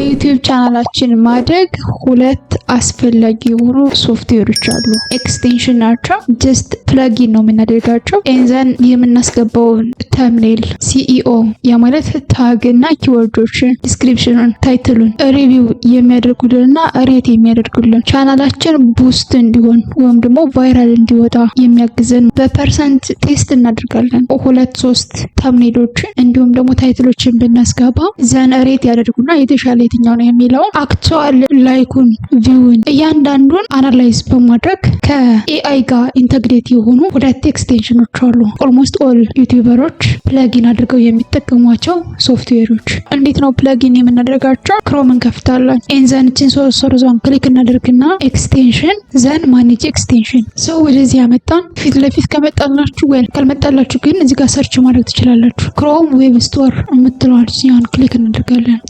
ለዩቲዩብ ቻናላችን ማደግ ሁለት አስፈላጊ የሆኑ ሶፍትዌሮች አሉ። ኤክስቴንሽን ናቸው። ጀስት ፕለጊን ነው የምናደርጋቸው። ኤንዘን የምናስገባውን ተምኔል፣ ሲኢኦ የማለት ታግ እና ኪወርዶችን፣ ዲስክሪፕሽኑን፣ ታይትሉን ሪቪው የሚያደርጉልንና ሬት የሚያደርጉልን ቻናላችን ቡስት እንዲሆን ወይም ደግሞ ቫይራል እንዲወጣ የሚያግዘን በፐርሰንት ቴስት እናደርጋለን። 2-3 ተምኔሎችን እንዲሁም ደግሞ ታይትሎችን ብናስገባ ዘን ሬት ያደርጉና የተሻለ የትኛው ነው የሚለውን አክቹዋል ላይኩን ቪውን እያንዳንዱን አናላይዝ በማድረግ ከኤአይ ጋር ኢንተግሬት የሆኑ ሁለት ኤክስቴንሽኖች አሉ። ኦልሞስት ኦል ዩቲዩበሮች ፕለጊን አድርገው የሚጠቀሟቸው ሶፍትዌሮች። እንዴት ነው ፕለጊን የምናደርጋቸው? ክሮም እንከፍታለን። ኤንዘንችን ሶርዟን ክሊክ እናደርግና ኤክስቴንሽን ዘን ማኔጅ ኤክስቴንሽን ሰው ወደዚህ ያመጣን። ፊት ለፊት ከመጣላችሁ ወይ ካልመጣላችሁ ግን እዚህ ጋር ሰርች ማድረግ ትችላላችሁ። ክሮም ዌብ ስቶር የምትለዋል ሲሆን ክሊክ እናደርጋለን።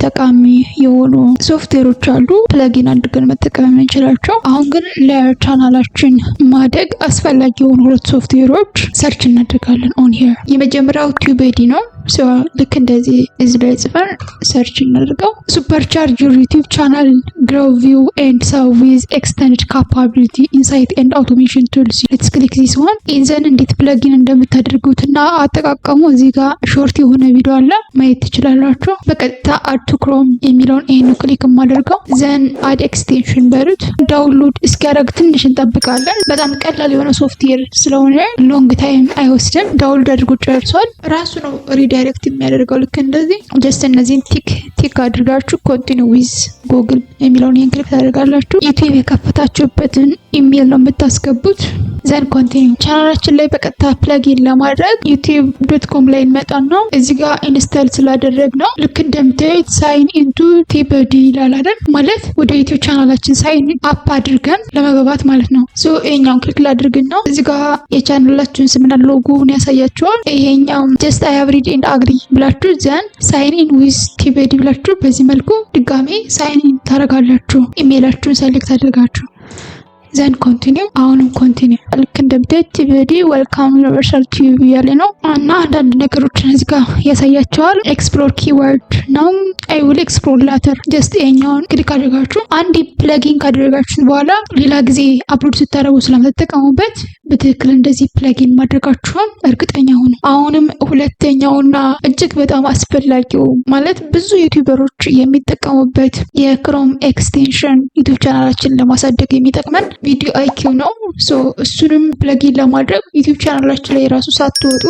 ጠቃሚ የሆኑ ሶፍትዌሮች አሉ ፕለጊን አድርገን መጠቀም እንችላቸው። አሁን ግን ለቻናላችን ማደግ አስፈላጊ የሆኑ ሁለት ሶፍትዌሮች ሰርች እናደርጋለን። ኦን ሂር የመጀመሪያው ቲዩቤዲ ነው። ልክ እንደዚህ እዚህ ላይ ጽፈን ሰርች እናደርገው። ሱፐርቻርጅ ዩር ዩቲዩብ ቻናል ግሮው ቪው ኤንድ ሰው ዊዝ ኤክስተንድድ ካፓቢሊቲ ኢንሳይት ኤንድ አውቶሜሽን ቱልስ። ሌትስ ክሊክ ዚስ ዋን። ኢንዘን እንዴት ፕለጊን እንደምታደርጉትና አጠቃቀሙ እዚህ ጋር ሾርት የሆነ ቪዲዮ አለ ማየት ትችላላችሁ። በቀጥታ አድ ቱ ክሮም የሚለውን ይሄን ክሊክ የማደርገው ዘን አድ ኤክስቴንሽን በሉት። ዳውንሎድ እስኪያደርግ ትንሽ እንጠብቃለን። በጣም ቀላል የሆነ ሶፍትዌር ስለሆነ ሎንግ ታይም አይወስድም። ዳውንሎድ አድርጎ ጨርሷል። ራሱ ነው ዳይሬክት የሚያደርገው። ልክ እንደዚህ ጀስት እነዚህን ቲክ አድርጋችሁ ኮንቲኒው ዊዝ ጉግል የሚለውን ይሄን ክሊክ ታደርጋላችሁ። ዩቲዩብ የከፈታችሁበትን ኢሜል ነው የምታስገቡት። ዘን ኮንቲኒው። ቻናላችን ላይ በቀጥታ ፕለጊን ለማድረግ youtube.com ላይ እንመጣና እዚህ ጋር ኢንስታል ስላደረግ ነው ልክ እንደምታዩት ሳይን ኢንቱ ቲዩቤዲ ይላል አይደል? ማለት ወደ ዩቲዩብ ቻናላችን ሳይን አፕ አድርገን ለመግባት ማለት ነው። ሶ ይሄኛውን ክሊክ ላድርግና እዚህ ጋር የቻናላችሁን ስምና ሎጎውን ያሳያችኋል። ይሄኛው ጀስት አይ ሃቭ ሪድ ኤንድ አግሪ ብላችሁ ዘን ሳይን ኢን ዊዝ ቲዩቤዲ ብላችሁ በዚህ መልኩ ድጋሜ ሳይን ኢን ታደርጋላችሁ። ኢሜይላችሁን ሰሌክት አድርጋችሁ ዘን ኮንቲኒው። አሁንም ኮንቲኒው። ልክ እንደምታዩት ቲዩቤዲ ዌልካም ዩኒቨርሳል ቲዩብ ያለ ነው እና አንዳንድ ነገሮችን እዚህ ጋር ያሳያቸዋል። ኤክስፕሎር ኪወርድ ነው። አይ ዊል ኤክስፕሎር ላተር። ጀስት ይሄኛውን ክሊክ አድርጋችሁ አንድ ፕለጊን ካደረጋችሁ በኋላ ሌላ ጊዜ አፕሎድ ስታደርጉ ስለምትጠቀሙበት በትክክል እንደዚህ ፕለጊን ማድረጋችሁን እርግጠኛ ሁኑ። አሁንም ሁለተኛውና እጅግ በጣም አስፈላጊው ማለት ብዙ ዩቲዩበሮች የሚጠቀሙበት የክሮም ኤክስቴንሽን ዩቲዩብ ቻናላችንን ለማሳደግ የሚጠቅመን ቪዲዮ አይኪው ነው። እሱንም ፕለጊን ለማድረግ ዩቲዩብ ቻናላችን ላይ ራሱ ሳትወጡ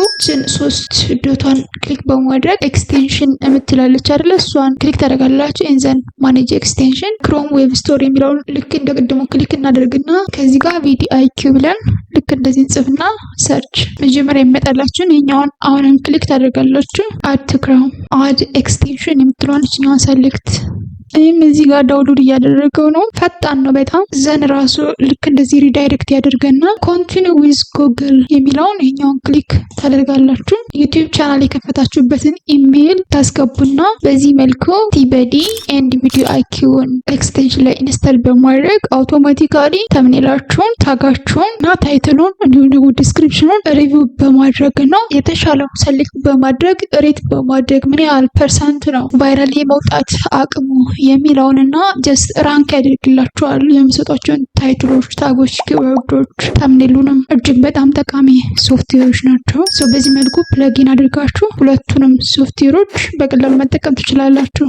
3 ዶቷን ክሊክ በማድረግ ኤክስቴንሽን የምትላለች አይደለ? እሷን ክሊክ ታደርጋላችሁ። ኤንዘን ማኔጅ ኤክስቴንሽን ክሮም ዌብ ስቶር የሚለውን ልክ እንደቀደሙ ክሊክ እናደርግና ከዚህ ጋር ቪዲዮ አይኪው ብለን ልክ እንደዚህ እንጽፍና ሰርች መጀመሪያ የሚመጣላችሁን ይሄኛውን አሁንም ክሊክ ታደርጋላችሁ። አድ ቱ ክሮም አድ ኤክስቴንሽን የምትለውን እኛውን ሰሌክት ይህም እዚህ ጋር ዳውንሎድ እያደረገው ነው። ፈጣን ነው በጣም። ዘን ራሱ ልክ እንደዚህ ሪዳይሬክት ያደርገና ኮንቲኒው ዊዝ ጉግል የሚለውን ይሄኛውን ክሊክ ታደርጋላችሁ። ዩቲዩብ ቻናል የከፈታችሁበትን ኢሜይል ታስገቡና በዚህ መልኩ ቲዩቤዲ ኤንድ ቪዲዮ አይኪውን ኤክስቴንሽን ላይ ኢንስታል በማድረግ አውቶማቲካሊ ተምኔላችሁን፣ ታጋችሁን እና ታይትሉን እንዲሁም ደግሞ ዲስክሪፕሽኑን ሪቪው በማድረግ ነው የተሻለው ሰሌክት በማድረግ ሬት በማድረግ ምን ያህል ፐርሰንት ነው ቫይራል የመውጣት አቅሙ የሚለውንና ጀስት ራንክ ያደርግላችኋል። የሚሰጧቸውን ታይትሎች፣ ታጎች፣ ኪወርዶች፣ ተምኔሉንም እጅግ በጣም ጠቃሚ ሶፍትዌሮች ናቸው። በዚህ መልኩ ፕለጊን አድርጋችሁ ሁለቱንም ሶፍትዌሮች በቀላሉ መጠቀም ትችላላችሁ።